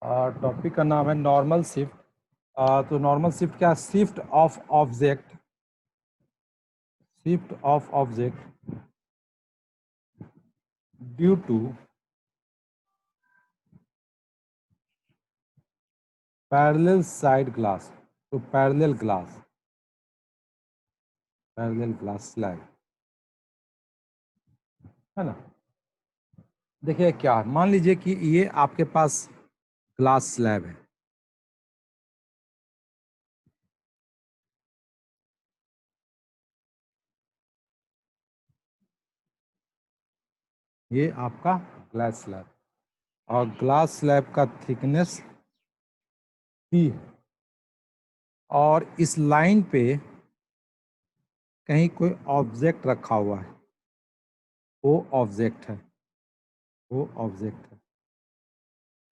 Topic का नाम है नॉर्मल शिफ्ट। तो नॉर्मल शिफ्ट क्या? Shift of object due to parallel side glass. तो पैरेलल ग्लास स्लैब है ना। देखिए क्या, मान लीजिए कि ये आपके पास ग्लास स्लैब है, ये आपका ग्लास स्लैब, और ग्लास स्लैब का थिकनेस P है, और इस लाइन पे कहीं कोई ऑब्जेक्ट रखा हुआ है, वो ऑब्जेक्ट है,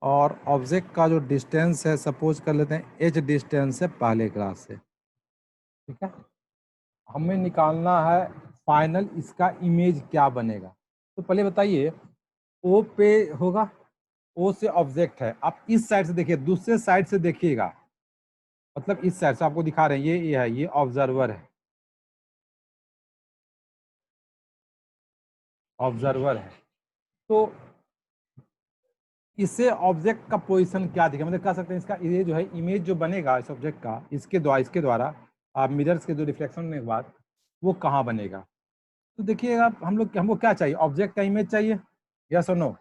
और ऑब्जेक्ट का जो डिस्टेंस है, सपोज कर लेते हैं h डिस्टेंस है पहले ग्लास से। ठीक है, हमें निकालना है फाइनल इसका इमेज क्या बनेगा। तो पहले बताइए, O पे होगा, O से ऑब्जेक्ट है, आप इस साइड से देखिए, दूसरे साइड से देखिएगा, मतलब इस साइड से आपको दिखा रहे हैं, ये है, ये ऑब्जर्वर है, तो इससे ऑब्जेक्ट का पोजीशन क्या दिखेगा, मतलब कह सकते हैं इसका ये जो है इमेज जो बनेगा इस ऑब्जेक्ट का, इसके द्वारा आप मिरर्स के जो रिफ्लेक्शन होने के बाद वो कहाँ बनेगा। तो देखिएगा, हमको क्या चाहिए, ऑब्जेक्ट का इमेज चाहिए, यस और नो?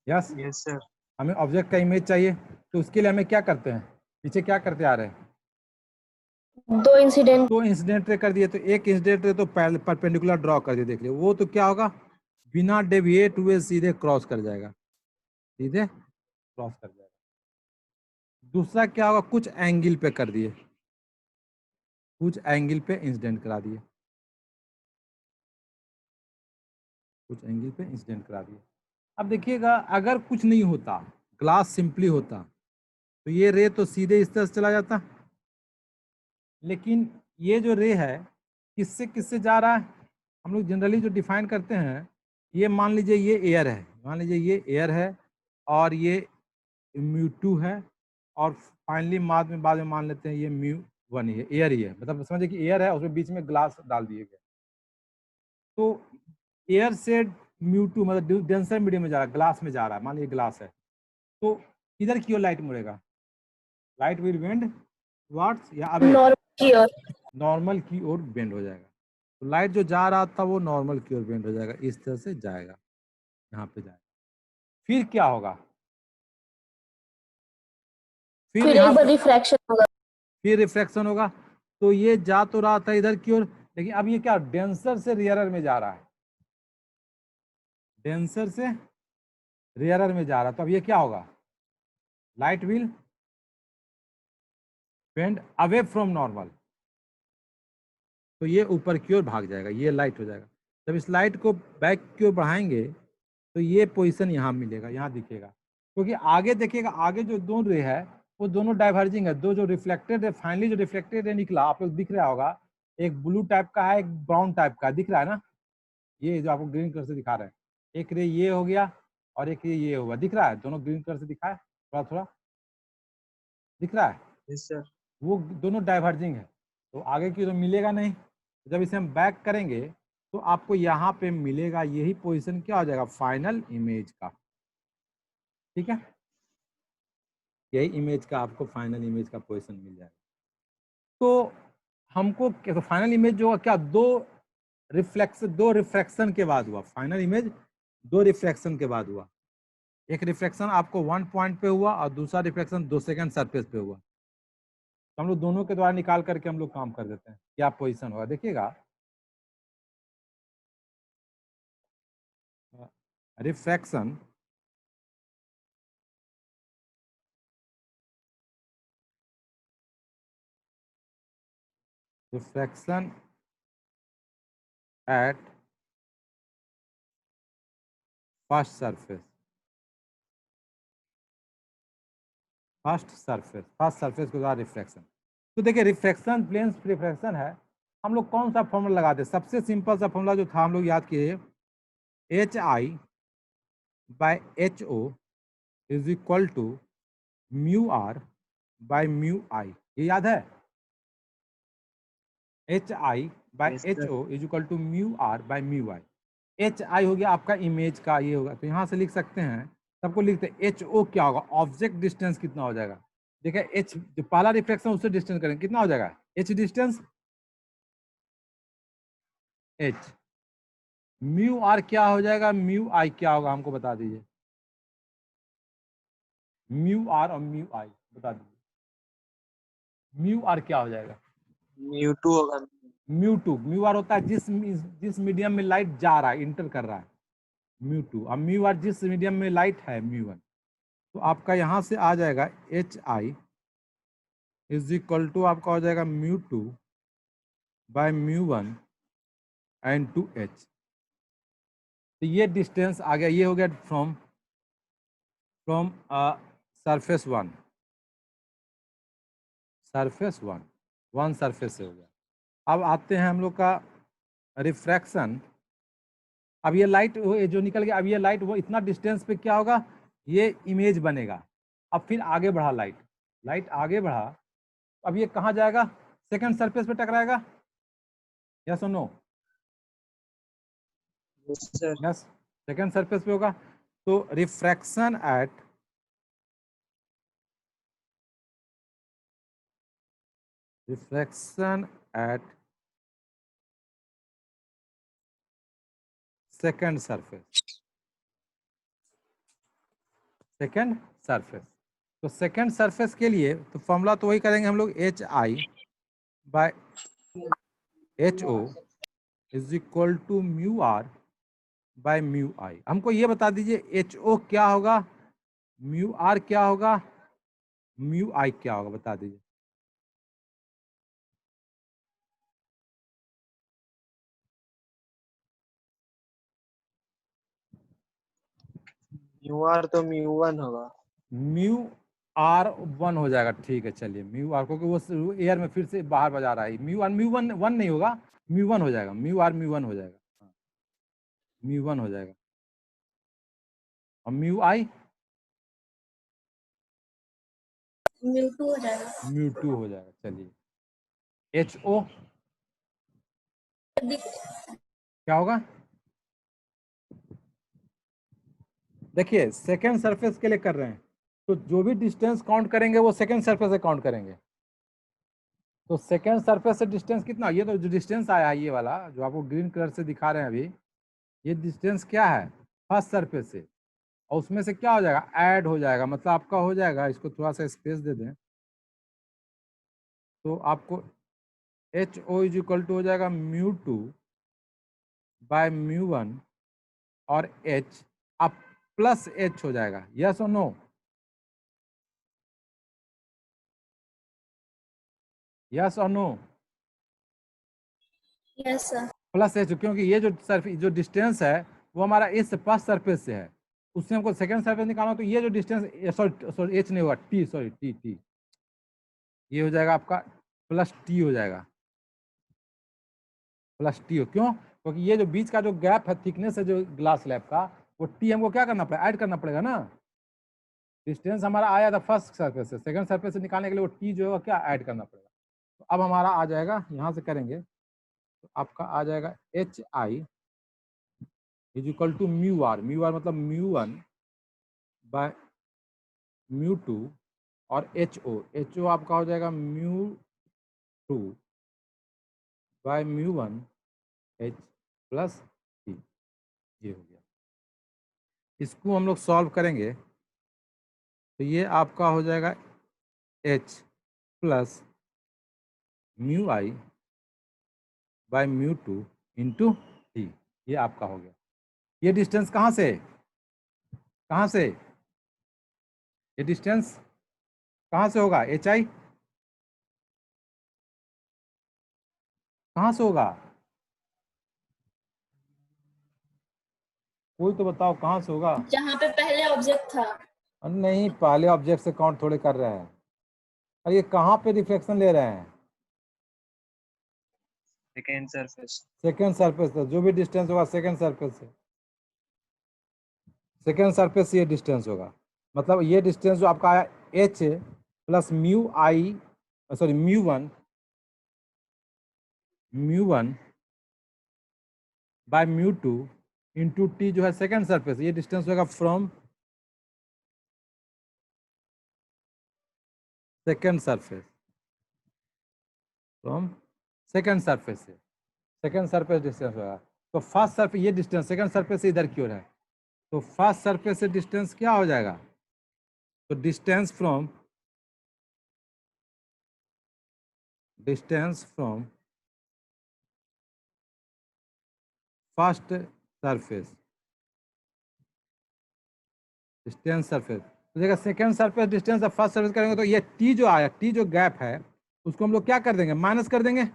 Yes, yes sir. हमें ऑब्जेक्ट का इमेज चाहिए, तो उसके लिए हमें क्या करते हैं, पीछे क्या करते आ रहे हैं, दो इंसिडेंट रे कर दिए, तो एक इंसिडेंट रे तो परपेंडिकुलर ड्रॉ कर दिए, देख लिया, वो तो क्या होगा, बिना डेविएट हुए सीधे क्रॉस कर जाएगा, दूसरा क्या होगा, कुछ एंगल पे कर दिए, इंसिडेंट करा दिए, अब देखिएगा, अगर कुछ नहीं होता, ग्लास सिंपली होता, तो ये रे तो सीधे इस तरह से चला जाता, लेकिन ये जो रे है किससे किससे जा रहा है, हम लोग जनरली जो डिफाइन करते हैं, ये मान लीजिए ये एयर है, और ये μ2 है, और फाइनली बाद में मान लेते हैं ये μ1 है, एयर ही है, मतलब समझिए कि एयर है, उसमें बीच में ग्लास डाल दिए गए, तो एयर से μ2 मतलब डेंसर मीडियम में जा रहा है, ग्लास में जा रहा है, मान लीजिए ग्लास है, तो इधर की ओर लाइट मुड़ेगा, लाइट विल बेंड टुवर्ड्स या अवे, नॉर्मल की ओर बेंड हो जाएगा, तो लाइट जो जा रहा था वो नॉर्मल की ओर बेंड हो जाएगा, इस तरह से जाएगा, यहाँ पे जाएगा, फिर क्या होगा, फिर यहाँ रिफ्रैक्शन होगा, तो ये जा तो रहा था इधर की ओर, लेकिन अब ये क्या, डेंसर से रेयरर में जा रहा है, तो अब ये क्या होगा, light will bend away from normal, तो ये ऊपर की ओर भाग जाएगा, ये लाइट हो जाएगा, जब इस लाइट को बैक की ओर बढ़ाएंगे तो ये पोजीशन यहाँ मिलेगा, यहाँ दिखेगा, क्योंकि आगे देखिएगा, आगे जो दो रे है वो दोनों डाइवर्जिंग है, दो जो रिफ्लेक्टेड है, फाइनली जो रिफ्लेक्टेड रे निकला, आप लोग दिख रहा होगा, एक ब्लू टाइप का है, एक ब्राउन टाइप का दिख रहा है ना, ये जो आपको ग्रीन कलर से दिखा रहे हैं, एक रे ये हो गया और एक रे ये होगा, दिख रहा है, दोनों ग्रीन कलर से दिखा है, थोड़ा थोड़ा दिख रहा है, यस सर। वो दोनों डाइवर्जिंग है, तो आगे की तो मिलेगा नहीं, जब इसे हम बैक करेंगे तो आपको यहाँ पे मिलेगा, यही पोजीशन क्या हो जाएगा, फाइनल इमेज का, ठीक है, यही इमेज का आपको फाइनल इमेज का पोजीशन मिल जाएगा। तो हमको तो फाइनल इमेज जो क्या, दो रिफ्रैक्शन के बाद हुआ, फाइनल इमेज दो रिफ्रैक्शन के बाद हुआ, एक रिफ्रैक्शन आपको 1 पॉइंट पे हुआ और दूसरा रिफ्रैक्शन 2 सेकंड सरफेस पे हुआ, तो हम लोग दोनों के द्वारा निकाल करके हम लोग काम कर देते हैं, क्या पोजीशन होगा, देखिएगा, रिफ्रैक्शन at फर्स्ट सरफेस के द्वारा रिफ्रैक्शन, तो देखिए रिफ्रैक्शन, प्लेन रिफ्रैक्शन है, हम लोग कौन सा फॉर्मूला लगाते हैं, सबसे सिंपल सा फॉर्मूला जो था हम लोग याद किए, HI/HO is equal to mu R by mu I, ये याद है? H I by Yes, H sir. O is equal to mu R by mu I. H I हो गया आपका इमेज का, ये होगा तो यहाँ से लिख सकते हैं, सबको लिखते हैं एच ओ क्या होगा, ऑब्जेक्ट डिस्टेंस कितना हो जाएगा। देखिए एच जो पहला रिफ्लेक्शन उससे डिस्टेंस करेंगे कितना हो जाएगा, H distance H. Mu R क्या हो जाएगा, म्यू आई क्या होगा, हमको बता दीजिए। म्यू आर और म्यू आई बता दीजिए। म्यू आर क्या हो जाएगा, mu2 होगा। Mu two. म्यू आर होता है जिस मीडियम में लाइट जा रहा है, इंटर कर रहा है, म्यू टू। और म्यू आर जिस मीडियम में लाइट है, म्यू वन। तो आपका यहाँ से आ जाएगा H I is equal to आपका हो जाएगा mu two by mu one and to H. तो ये डिस्टेंस आ गया, ये हो गया from surface one, surface one surface से हो गया। अब आते हैं हम लोग का रिफ्रैक्शन। अब ये लाइट जो निकल गया, अब ये लाइट वो इतना डिस्टेंस पे क्या होगा, ये इमेज बनेगा। अब फिर आगे बढ़ा लाइट, लाइट आगे बढ़ा, अब ये कहाँ जाएगा, सेकंड सरफेस पे टकराएगा, यस और no? Yes, sir. Yes, second surface पे होगा। तो refraction at second surface, second surface. तो सेकंड सरफेस के लिए तो फॉर्मूला तो वही करेंगे हम लोग, H I by H O is equal to mu R by mu I. हमको ये बता दीजिए एच ओ क्या होगा, म्यू आर क्या होगा, म्यू आई क्या होगा, बता दीजिए। mu r तो mu1 होगा। म्यू आर वन हो जाएगा, ठीक है चलिए। म्यू आर क्योंकि वो एयर में फिर से बाहर बजा रहा है, म्यू वन वन नहीं होगा, म्यू वन हो जाएगा, म्यू आर म्यू वन हो जाएगा, म्यू वन हो जाएगा। और म्यू आई म्यू2 हो जाएगा। म्यू टू हो जाएगा। चलिए एच ओ क्या होगा, देखिए सेकेंड सरफेस के लिए कर रहे हैं तो जो भी डिस्टेंस काउंट करेंगे वो सेकेंड सरफेस से काउंट करेंगे। तो सेकेंड सरफेस से डिस्टेंस कितना, ये तो जो डिस्टेंस आया है ये वाला जो आपको ग्रीन कलर से दिखा रहे हैं अभी, ये डिस्टेंस क्या है, फर्स्ट सरफेस से। और उसमें से क्या हो जाएगा, ऐड हो जाएगा, मतलब आपका हो जाएगा, इसको थोड़ा सा स्पेस दे दें तो आपको H O is equal to हो जाएगा mu two by mu one और एच अब प्लस एच हो जाएगा, यस और नो? यस और no? Yes sir. Plus H, क्योंकि ये जो डिस्टेंस है वो हमारा इस फर्स्ट सरफेस से है, उससे हमको सेकंड सरफेस निकालना, तो ये जो डिस्टेंस सॉरी एच नहीं होगा, टी सॉरी टी टी, ये हो जाएगा आपका प्लस टी हो जाएगा, प्लस टी हो। क्यों? क्योंकि ये जो बीच का जो गैप है थिकनेस है जो ग्लास स्लैब का, वो टी हमको क्या करना पड़ेगा, ऐड करना पड़ेगा ना। डिस्टेंस हमारा आया था फर्स्ट सरफेस से, सेकंड सरफेस से निकालने के लिए वो टी जो है क्या ऐड करना पड़ेगा। तो अब हमारा आ जाएगा, यहाँ से करेंगे तो आपका आ जाएगा H I is equal to mu R मतलब mu one by mu two और एच ओ आपका हो जाएगा mu two by mu one H plus T, ये हो गया। इसको हम लोग सॉल्व करेंगे तो ये आपका हो जाएगा एच प्लस म्यू आई bye mu two into T, ये आपका हो गया। ये डिस्टेंस कहाँ से, कहाँ से, ये डिस्टेंस कहाँ से होगा, एच आई कहाँ से होगा, कोई तो बताओ कहाँ से होगा। जहाँ पे पहले ऑब्जेक्ट था। नहीं, पहले ऑब्जेक्ट से काउंट थोड़े कर रहे हैं, अरे ये कहाँ पे रिफ्लेक्शन ले रहे हैं, सेकेंड सरफेस। सेकेंड सरफेस से, जो भी डिस्टेंस होगा सेकेंड सरफेस से, सेकेंड सरफेस से ये डिस्टेंस होगा, मतलब ये डिस्टेंस जो आपका आया h plus mu I, sorry mu one by mu two into T जो है सेकेंड सरफेस, ये डिस्टेंस होगा from second surface, from second surface से सेकेंड सरफेस डिस्टेंस होगा। तो फर्स्ट सरफेस, ये डिस्टेंस सेकेंड सरफेस से इधर की ओर है, तो फर्स्ट सरफेस से डिस्टेंस क्या हो जाएगा? तो distance from first surface, distance surface तो देखा second surface distance of first surface करेंगे तो ये टी जो आया, टी जो गैप है उसको हम लोग क्या कर देंगे? माइनस कर देंगे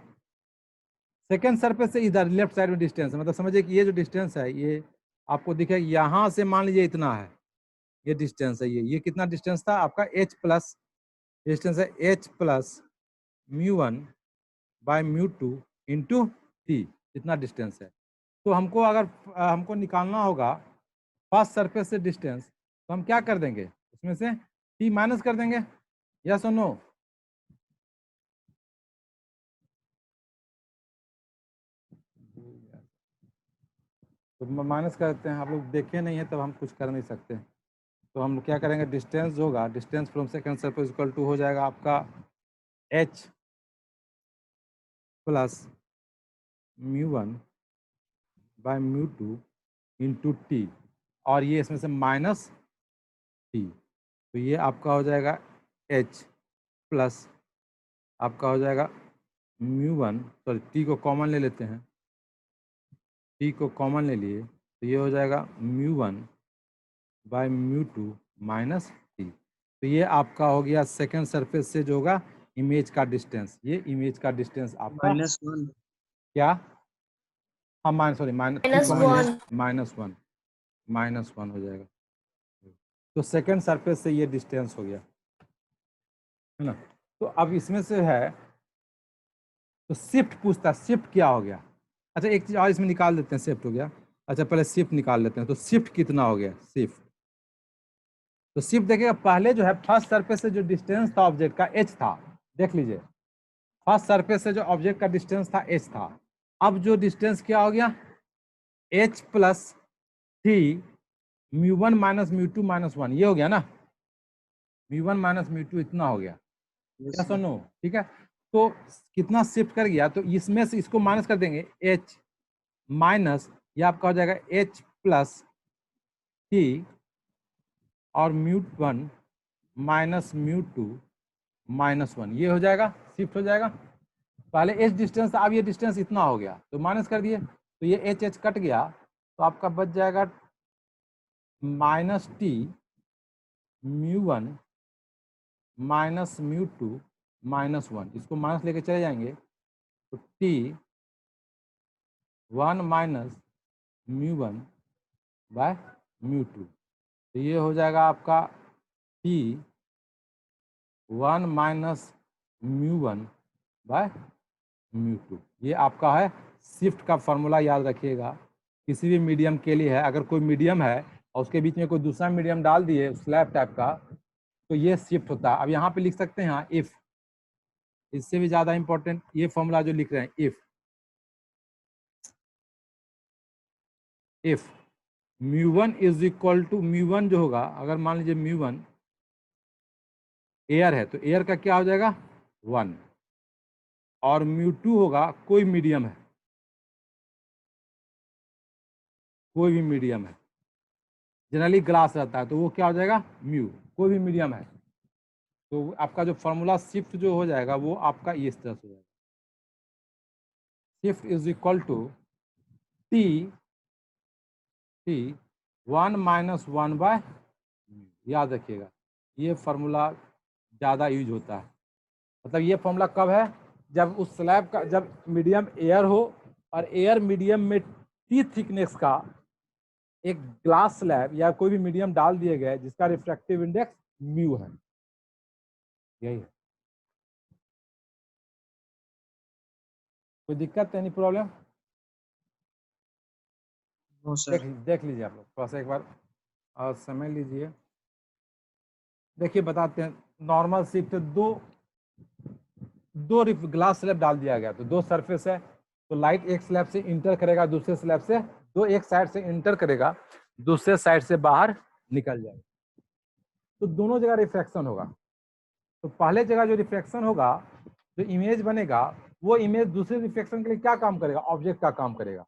सेकेंड सरफेस से इधर लेफ्ट साइड में डिस्टेंस, मतलब समझिए कि ये जो डिस्टेंस है ये आपको दिखेगा यहाँ से, मान लीजिए इतना है ये डिस्टेंस है, ये कितना डिस्टेंस था आपका? h प्लस डिस्टेंस है h plus mu one by mu two into T, इतना डिस्टेंस है। तो हमको अगर हमको निकालना होगा फर्स्ट सरफेस से डिस्टेंस, तो हम क्या कर देंगे? उसमें से टी माइनस कर देंगे, यस और नो? तो माइनस कर देते हैं, आप लोग देखे नहीं है तब हम कुछ कर नहीं सकते। तो हम क्या करेंगे? डिस्टेंस जो होगा, distance from second surface equal to हो जाएगा आपका h plus mu one by mu two into T, और ये इसमें से माइनस टी, तो ये आपका हो जाएगा h प्लस आपका हो जाएगा म्यू वन, सॉरी टी को कॉमन ले लेते हैं, टी को कॉमन ले लिए तो ये हो जाएगा mu one by mu to minus T. तो ये आपका हो गया सेकेंड सरफेस से जो होगा इमेज का डिस्टेंस, ये इमेज का डिस्टेंस आपका -1 क्या? हाँ minus, sorry minus T common ले, माइनस वन हो जाएगा। तो सेकेंड सरफेस से ये डिस्टेंस हो गया है ना। तो अब इसमें से है तो शिफ्ट पूछता है, शिफ्ट क्या हो गया? अच्छा एक चीज और इसमें निकाल देते हैं, शिफ्ट हो गया। अच्छा पहले शिफ्ट निकाल लेते हैं, तो शिफ्ट कितना हो गया? शिफ्ट, तो शिफ्ट देखिएगा पहले जो है फर्स्ट सरफेस से जो डिस्टेंस था ऑब्जेक्ट का h था, देख लीजिए फर्स्ट सरफेस से जो ऑब्जेक्ट का डिस्टेंस था h था, अब जो डिस्टेंस क्या हो गया? h plus three mu one minus mu two minus one, ये हो गया ना, mu one minus mu two इतना हो गया, Yes, क्या sir. सुनो? ठीक है, तो कितना शिफ्ट कर गया? तो इसमें से इसको माइनस कर देंगे, h माइनस ये आपका हो जाएगा h प्लस टी और mu one minus mu two minus one, ये हो जाएगा, शिफ्ट हो जाएगा। पहले एच डिस्टेंस था, अब ये डिस्टेंस इतना हो गया तो माइनस कर दिए, तो ये एच एच कट गया, तो आपका बच जाएगा minus T mu one minus mu two minus one, इसको माइनस लेके चले जाएंगे तो T one minus mu one by mu to, तो ये हो जाएगा आपका T one minus mu one by mu to. ये आपका है शिफ्ट का फॉर्मूला, याद रखिएगा किसी भी मीडियम के लिए है। अगर कोई मीडियम है और उसके बीच में कोई दूसरा मीडियम डाल दिए स्लैब टाइप का, तो ये शिफ्ट होता है। अब यहाँ पे लिख सकते हैं इफ, इससे भी ज़्यादा इंपॉर्टेंट ये फॉर्मूला जो लिख रहे हैं, if mu one is equal to, mu one जो होगा अगर मान लीजिए म्यू वन एयर है तो एयर का क्या हो जाएगा? वन, और म्यू टू होगा कोई मीडियम है, कोई भी मीडियम है, जनरली ग्लास रहता है तो वो क्या हो जाएगा? म्यू, कोई भी मीडियम है। तो आपका जो फॉर्मूला शिफ्ट जो हो जाएगा वो आपका इस तरह से हो जाएगा, shift is equal to T T one minus one by, याद रखिएगा ये फॉर्मूला ज़्यादा यूज होता है। मतलब ये फॉर्मूला कब है? जब उस स्लैब का, जब मीडियम एयर हो और एयर मीडियम में टी थिकनेस का एक ग्लास स्लैब या कोई भी मीडियम डाल दिए गए जिसका रिफ्रैक्टिव इंडेक्स म्यू है, यही है। कोई दिक्कत है? नहीं प्रॉब्लम? No, sir. देख लीजिए आप लोग थोड़ा सा एक बार और समय लीजिए। देखिए बताते हैं, नॉर्मल शिफ्ट दो ग्लास स्लैब डाल दिया गया, तो दो सरफेस है, तो लाइट एक स्लैब से इंटर करेगा, दूसरे स्लैब से एक साइड से इंटर करेगा, दूसरे साइड से बाहर निकल जाएगा, तो दोनों जगह रिफ्रैक्शन होगा। तो पहले जगह जो रिफ्रैक्शन होगा, जो इमेज बनेगा, वो इमेज दूसरे रिफ्लेक्शन के लिए क्या काम करेगा, ऑब्जेक्ट का काम करेगा,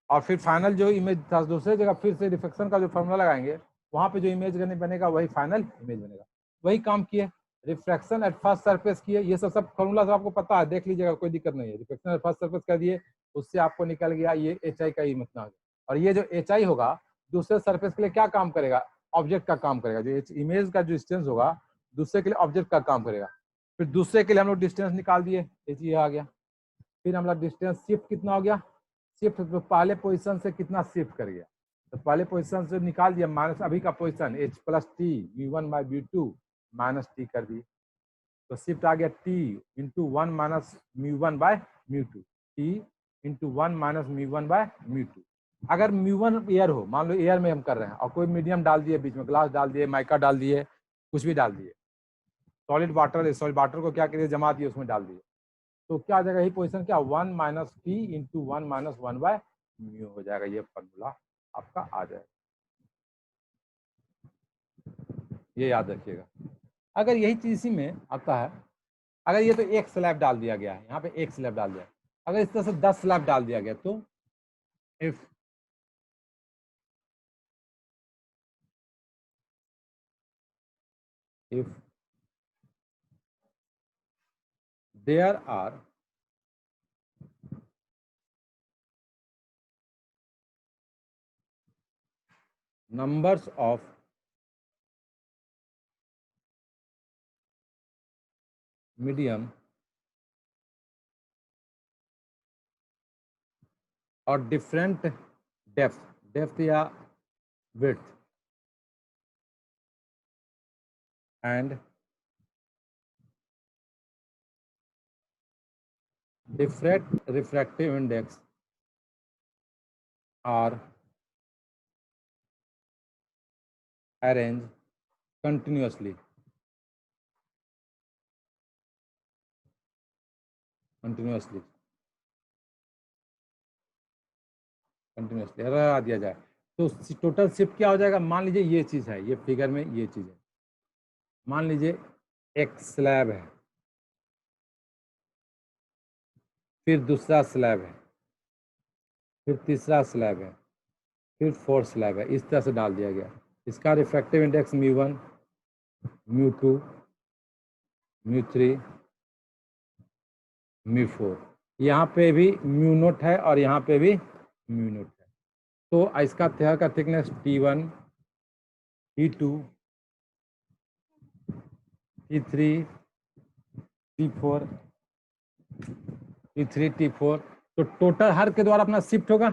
और फिर फाइनल जो इमेज था दूसरे जगह फिर से रिफ्लेक्शन का जो फॉर्मूला लगाएंगे, वहां पे जो इमेज बनेगा वही फाइनल इमेज बनेगा। वही काम किए, रिफ्रैक्शन एट फर्स्ट सरफेस किए, ये सब फॉर्मूला सब आपको पता है, देख लीजिएगा, कोई दिक्कत नहीं है। रिफ्रैक्शन एट फर्स्ट सरफेस कर दिए, उससे आपको निकल गया ये HI का ही मतलब, और ये जो HI होगा दूसरे सरफेस के लिए क्या काम करेगा, ऑब्जेक्ट का काम करेगा, जो इमेज का जो डिस्टेंस होगा दूसरे के लिए ऑब्जेक्ट का काम करेगा। फिर दूसरे के लिए हम लोग डिस्टेंस निकाल दिए, ये आ गया। फिर हम लोग डिस्टेंस शिफ्ट कितना हो गया, शिफ्ट तो पहले पोजीशन से कितना शिफ्ट कर गया, तो पहले पोजीशन से निकाल दिया, माइनस अभी का position h plus T μ1/μ2 minus T कर दी, तो शिफ्ट आ गया t into 1 minus μ1/μ2, t into 1 minus μ1/μ2। अगर μ1 एयर हो, मान लो एयर में हम कर रहे हैं और कोई मीडियम डाल दिए बीच में, ग्लास डाल दिए, माइका डाल दिए, कुछ भी डाल दिए, सॉलिड वाटर को क्या करिए, जमा दिए, उसमें डाल दिए, तो क्या आ जाएगा, यही पोजीशन क्या 1 माइनस टी इंटू 1 माइनस 1/μ हो जाएगा, ये फॉर्मूला आपका आ जाएगा, ये याद रखिएगा। अगर यही चीज इसी में आता है, अगर ये तो एक स्लैब डाल दिया गया है, यहाँ पे एक स्लैब डाल दिया, अगर इस तरह से 10 स्लैब डाल दिया गया, तो if there are numbers of medium or different depth या width and different refractive index are arranged continuously हटा दिया जाए, तो टोटल शिफ्ट क्या हो जाएगा, मान लीजिए ये चीज है, ये फिगर में ये चीज है, मान लीजिए एक स्लैब है, फिर दूसरा स्लैब है, फिर तीसरा स्लैब है, फिर फोर्थ स्लैब है, इस तरह से डाल दिया गया। इसका रिफ्रैक्टिव इंडेक्स μ1, μ2, μ3, μ4, यहाँ पे भी μ0 है और यहाँ पे भी μ0 है, तो इसका तह का thickness T1, T2, T3, T4, T3, T4, तो टोटल हर के द्वारा अपना शिफ्ट होगा,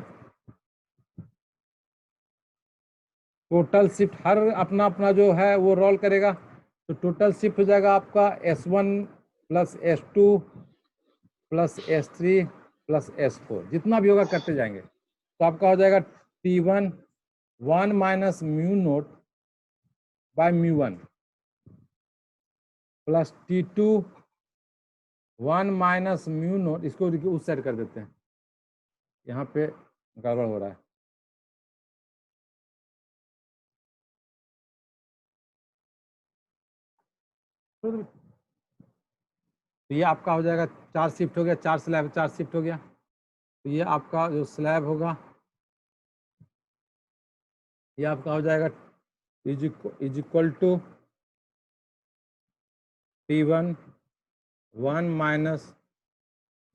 टोटल शिफ्ट हर अपना अपना जो है वो रोल करेगा, तो टोटल शिफ्ट हो जाएगा आपका S1 plus S2 plus S3 plus S4, जितना भी होगा करते जाएंगे, तो आपका हो जाएगा T1 1 minus μ0/μ1 plus T2 1 minus μ0, इसको उस साइड कर देते हैं, यहाँ पे गड़बड़ हो रहा है, तो ये आपका हो जाएगा 4 शिफ्ट हो गया, 4 स्लैब 4 शिफ्ट हो गया, तो ये आपका जो स्लैब होगा ये आपका हो जाएगा is equal to T1 1 minus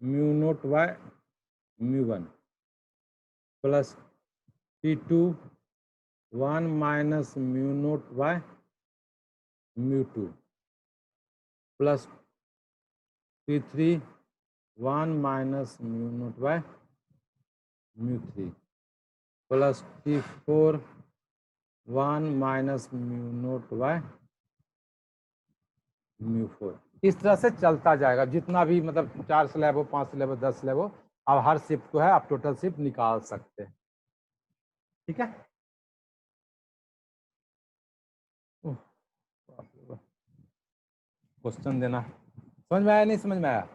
μ0/μ1 plus T2 1 minus μ0/μ2 plus T3 1 minus μ0/μ3 plus T4 1 minus μ0/μ4, इस तरह से चलता जाएगा, जितना भी मतलब 4 स्लैब हो, 5 स्लैब हो, 10 स्लैब हो, अब हर शिफ्ट को है आप टोटल शिफ्ट निकाल सकते हैं, ठीक है। क्वेश्चन देना। समझ में आया नहीं समझ में आया?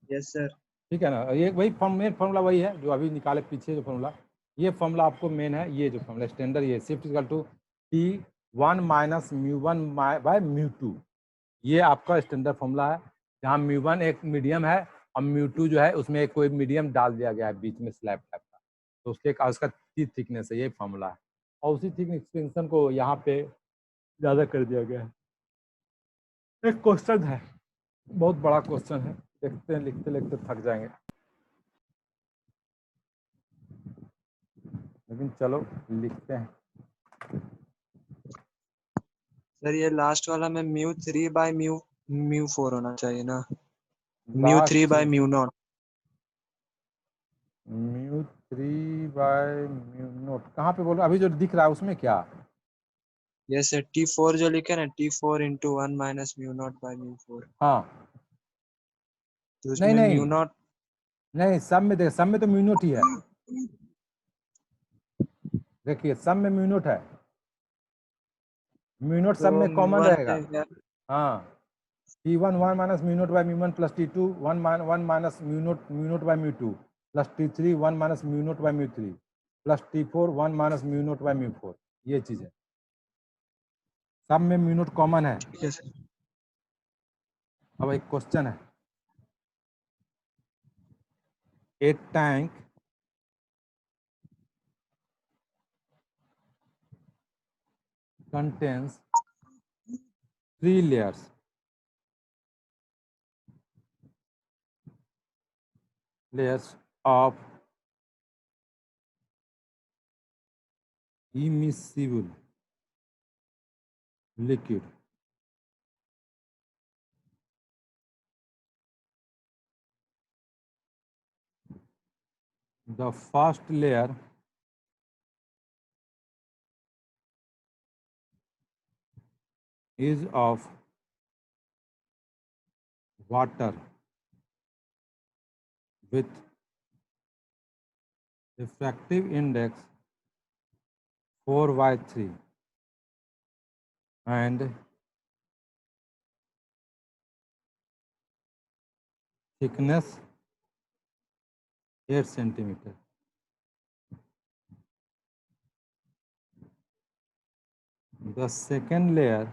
Yes sir. ठीक है ना, ये वही मेन फॉर्मूला वही है जो अभी निकाले पीछे जो फॉर्मूला, ये फॉर्मूला आपको मेन है। ये जो फॉर्मूला स्टैंडर्ड, ये shift equal to T1 minus μ1 by μ2, ये आपका स्टैंडर्ड फॉर्मूला है, जहाँ μ1 एक मीडियम है और μ2 जो है उसमें एक कोई मीडियम डाल दिया गया है बीच में स्लैब टाइप का, तो उसका थिकनेस है, ये फॉर्मूला है। और उसी थिकनेस एक्सपेंशन को यहाँ पे ज़्यादा कर दिया गया है। एक क्वेश्चन है, बहुत बड़ा क्वेश्चन है, देखते हैं, लिखते लिखते थक जाएंगे, लेकिन चलो लिखते हैं। सर ये लास्ट वाला में μ3 बाय μ4 होना चाहिए ना, μ3 बाय μ0। μ3 बाय μ0 कहाँ पे बोल रहे हो? अभी जो दिख रहा है उसमें क्या? यस सर, T4 जो लिखे ना, T4 into 1 माइनस μ0 बाय μ4, हाँ तो नहीं उसमें नहीं μ0 नहीं, सब में देख, सब में तो μ0 ही है, देखिए सब में μ0 है, μ0 सब तो में कॉमन μ1 रहेगा। में हाँ, T1 1 minus μ0 by μ1 plus T2 1 minus μ0 by μ2 plus T3 1 minus μ0 by μ3 plus T4 1 minus μ0 by μ4, ये चीज़ है, सब में μ0 कॉमन है। Yes sir. अब एक क्वेश्चन है, a tank contains 3 layers of immiscible liquid. The first layer is of water with refractive index 4/3 and thickness 8 centimeter. The second layer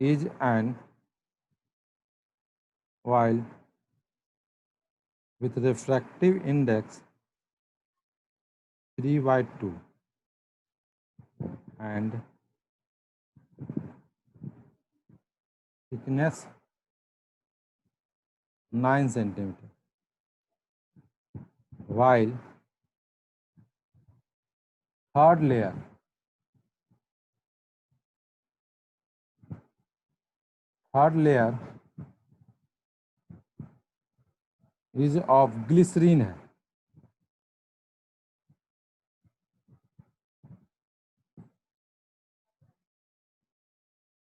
is an oil with refractive index 3/2 and thickness 9 centimeter, while third layer is of glycerine है,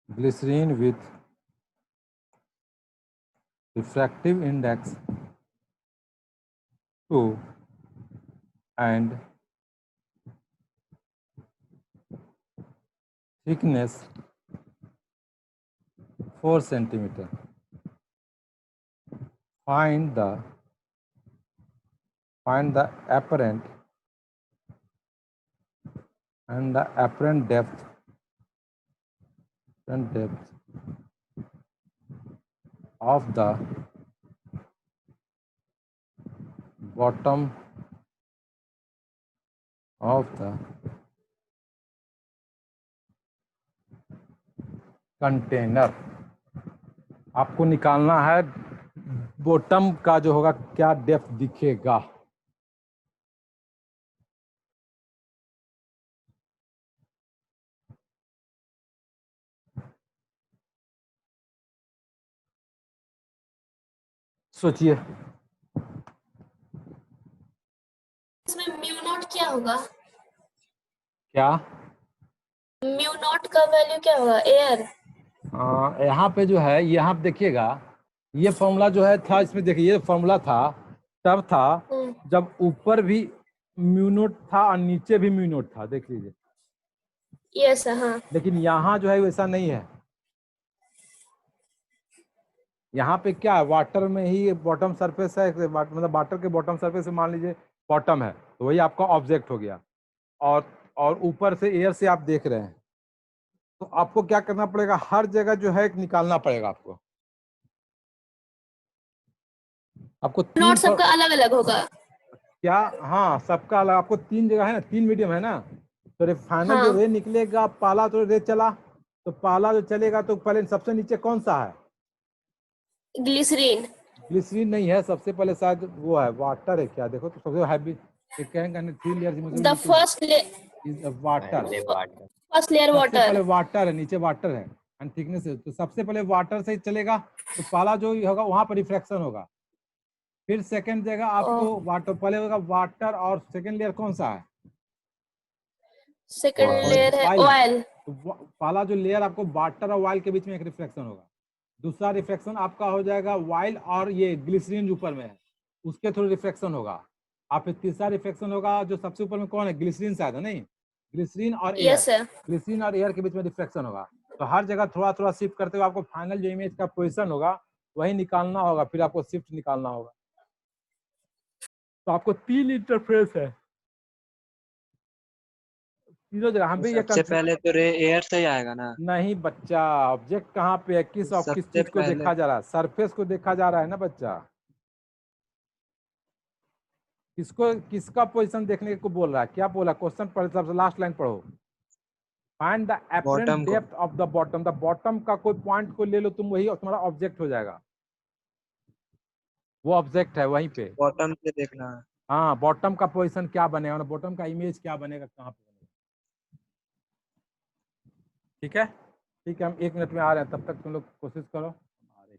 glycerine with refractive index 2 and thickness 4 centimeter. Find the apparent and the apparent depth of the bottom of the container. आपको निकालना है bottom का जो होगा क्या depth दिखेगा। सोचिए इसमें म्यू नॉट क्या होगा? क्या म्यू नॉट का वैल्यू क्या होगा? एयर। यहाँ पे जो है, यहाँ पे देखिएगा, ये फॉर्मूला जो है था, इसमें देखिए ये फॉर्मूला था तब था जब ऊपर भी म्यू नोट था और नीचे भी म्यू नोट था, देख लीजिए यस हाँ। लेकिन यहाँ जो है वैसा नहीं है। यहाँ पे क्या है, वाटर में ही बॉटम सरफेस है, मतलब वाटर के बॉटम सरफेस मान लीजिए बॉटम है, तो वही आपका ऑब्जेक्ट हो गया। और ऊपर से एयर से आप देख रहे हैं, तो आपको क्या करना पड़ेगा, हर जगह जो है निकालना पड़ेगा आपको। आपको नोट सबका अलग अलग होगा। क्या, हाँ सबका अलग, आपको 3 जगह है ना, 3 मीडियम है ना, तो फाइनल जो हाँ रे निकलेगा, पहला तो रे चला, तो पहला जो चलेगा तो पहले सबसे नीचे कौन सा है, ग्लिसरीन। ग्लिसरीन नहीं है, सबसे पहले शायद वो है वाटर है क्या, देखो तो सबसे heavy, it can contain 3 layers the first is water. पहले वाटर। फर्स्ट लेयर सबसे पहले वाटर। वाटर है, नीचे वाटर है एंड थिकनेस है, तो सबसे पहले वाटर से ही चलेगा, तो पहला जो होगा वहां पर रिफ्लेक्शन होगा। फिर सेकंड जगह आपको वाटर, पहले होगा वाटर और सेकंड लेयर कौन सा है, सेकंड Oil. लेयर है ऑयल। ऑयल। तो पहला जो लेयर आपको वाटर और ऑयल के बीच में एक रिफ्लेक्शन होगा, दूसरा रिफ्लेक्शन आपका हो जाएगा वाइल और ये ग्लिसरीन जो ऊपर में है उसके थ्रू रिफ्लेक्शन होगा। और फिर तीसरा रिफ्लेक्शन होगा जो सबसे ऊपर में कौन है, ग्लिसरीन शायद है नहीं, ग्लिसरीन और एयर, यस सर। ग्लिसरीन और एयर के बीच में रिफ्लेक्शन होगा। तो हर जगह थोड़ा थोड़ा शिफ्ट करते हुए आपको फाइनल जो इमेज का पोजिशन होगा वही निकालना होगा, फिर आपको शिफ्ट निकालना होगा। तो आपको 3 इंटरफेस है तीनों जगह, हम तो भी ये सबसे पहले तो रे एयर से ही आएगा ना। नहीं बच्चा, ऑब्जेक्ट कहाँ पे है, किस तो और किस सबसे चीज को पहले देखा जा रहा है, सरफेस को देखा जा रहा है ना बच्चा, किसको, किसका पोजीशन देखने को बोल रहा है, क्या बोला क्वेश्चन, पढ़े सबसे लास्ट लाइन पढ़ो। फाइंड द एपरेंट बॉटम को, depth of the bottom, the bottom का कोई पॉइंट को ले लो तुम, वही तुम्हारा ऑब्जेक्ट हो जाएगा, वो ऑब्जेक्ट है वहीं पे। बॉटम से देखना है। हाँ बॉटम का पोजीशन क्या बनेगा, बॉटम का इमेज क्या बनेगा, कहाँ पे बनेगा। ठीक है, ठीक है, हम 1 मिनट में आ रहे हैं, तब तक तुम लोग कोशिश करो। आ रहे हैं।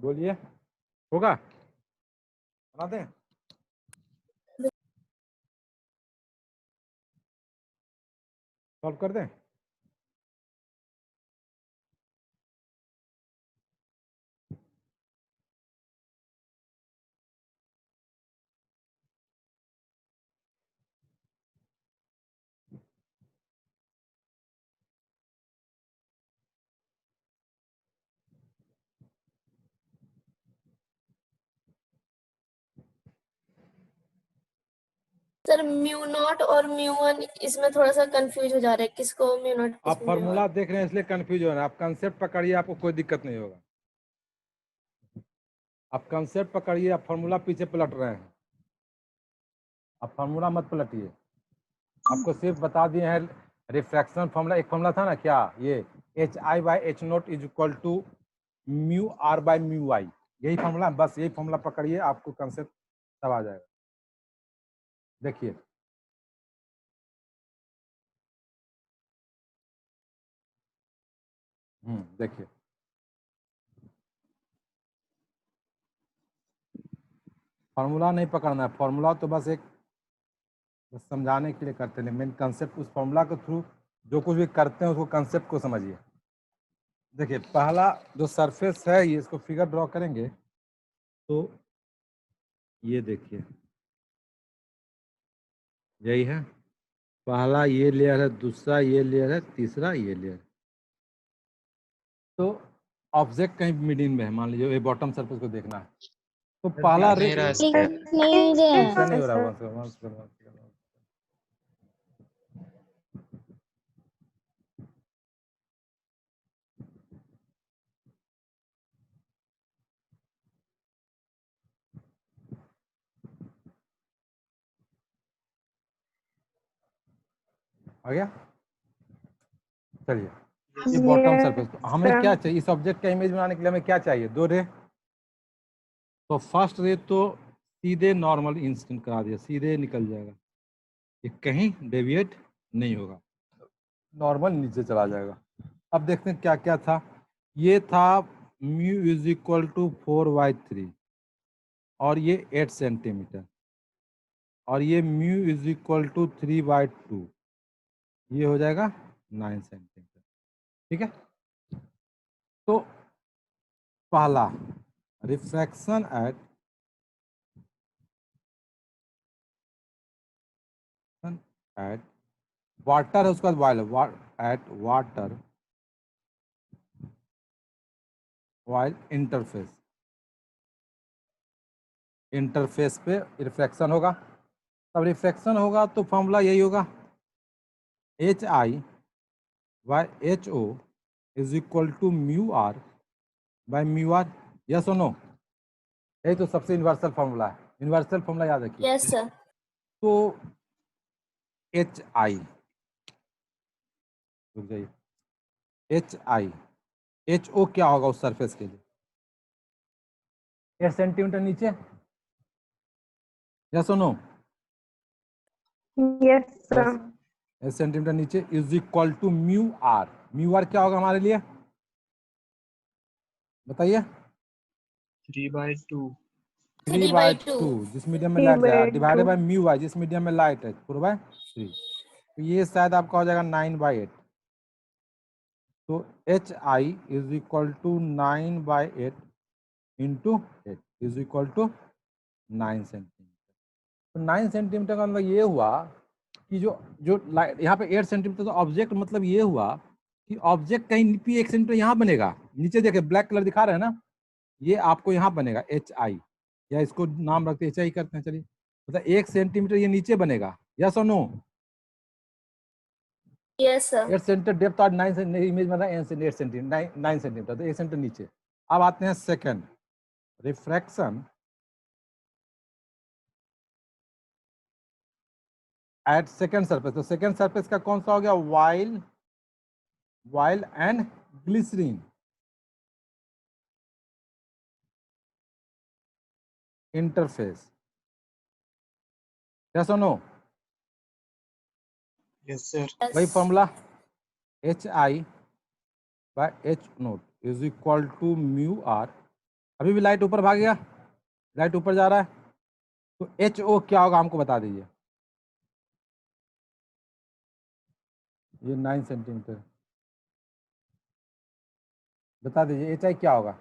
बोलिए, होगा, बना दें, सॉल्व कर दें। सर म्यू नॉट और म्यू वन इसमें थोड़ा सा कंफ्यूज हो जा रहा है, किसको म्यू नॉट आप किसको म्यू फॉर्मूला वन। देख रहे हैं इसलिए कंफ्यूज हो रहे हैं। आप कंसेप्ट पकड़िए, आपको कोई दिक्कत नहीं होगा। आप कंसेप्ट पकड़िए, आप फॉर्मूला पीछे पलट रहे हैं। आप फॉर्मूला मत पलटिए, आपको सिर्फ बता दिए हैं रिफ्रैक्शन फॉर्मूला। एक फॉर्मूला था ना क्या, ये H I by H naught is equal to mu R by mu I, यही फॉर्मूला। बस यही फॉर्मूला पकड़िए, आपको कंसेप्ट सब आ जाएगा। देखिए देखिए फॉर्मूला नहीं पकड़ना है, फॉर्मूला तो बस एक बस समझाने के लिए करते हैं। मेन कंसेप्ट उस फॉर्मूला के थ्रू जो कुछ भी करते हैं उसको कंसेप्ट को समझिए। देखिए पहला जो सरफेस है, ये इसको फिगर ड्रॉ करेंगे तो ये देखिए यही है। पहला ये लेयर है, दूसरा ये लेयर है, तीसरा ये लेयर। तो ऑब्जेक्ट कहीं मिडिल में है, मान लीजिए ये बॉटम सरफेस को देखना है तो पहला नहीं रहा लिख नहीं रहे हैं। ऐसा नहीं हो रहा। once again. आ गया, चलिए। ये बॉटम सरफेस, तो हमें क्या चाहिए इस ऑब्जेक्ट का इमेज बनाने के लिए? हमें क्या चाहिए? दो रे। तो फर्स्ट रे तो सीधे नॉर्मल इंसिडेंट करा दिया, सीधे निकल जाएगा, ये कहीं डेविएट नहीं होगा, नॉर्मल नीचे चला जाएगा। अब देखते हैं क्या क्या था। ये था म्यू इज इक्वल टू 4/3 और ये 8 सेंटीमीटर, और ये म्यू इज इक्वल टू 3/2, ये हो जाएगा 9 सेंटीमीटर। ठीक है, तो पहला रिफ्रैक्शन एट वाटर है, उसके बाद while at water while interface, interface पे रिफ्रैक्शन होगा। तब रिफ्रैक्शन होगा तो फॉर्मूला यही होगा, H I by H O is equal to mu R by mu R. Yes और नो? यही तो सबसे यूनिवर्सल फॉर्मूला है, यूनिवर्सल फॉर्मूला याद रखिए। Yes sir. तो एच आई, रुक जाइए, एच आई एच ओ क्या होगा उस सरफेस के लिए? 8 सेंटीमीटर नीचे, यस और नो? Yes sir. 8 सेंटीमीटर नीचे is equal to mu R. Mu R क्या होगा हमारे लिए, बताइए? 3/2। 3/2, जिस मीडियम में लाइट जाएगा, डिवाइडेड बाय म्यू आई, जिस मीडियम में लाइट है, 4/3। तो ये शायद आपका हो जाएगा 9/8। तो H I is equal to 9/8 into 8 is equal to 9 centimetre. तो 9 सेंटीमीटर का मतलब ये हुआ कि जो जो लाइट यहाँ पे 8 सेंटीमीटर, तो ऑब्जेक्ट मतलब ये हुआ कि ऑब्जेक्ट कहीं भी 1 सेंटीमीटर यहाँ बनेगा। नीचे देखिए ब्लैक कलर दिखा रहे हैं ना, ये आपको यहाँ बनेगा एच आई, या इसको नाम रखते एच आई करते हैं। चलिए, मतलब 1 सेंटीमीटर ये नीचे बनेगा, यस और no? Yes sir. 8 centimetre depth और 9 सेंटीमीटर इमेज में 8 सेंटीमीटर, 9 सेंटीमीटर, तो 1 सेंटीमीटर नीचे। अब आते हैं second, refraction at second surface. तो सेकंड सरफेस का कौन सा हो गया? Oil and glycerine interface, yes और नो? Yes sir. वही formula, H I by H naught is equal to mu R. अभी भी लाइट ऊपर भाग गया, लाइट ऊपर जा रहा है, तो एच ओ क्या होगा हमको बता दीजिए। ये 9 सेंटीमीटर, बता दीजिए एच आई क्या होगा?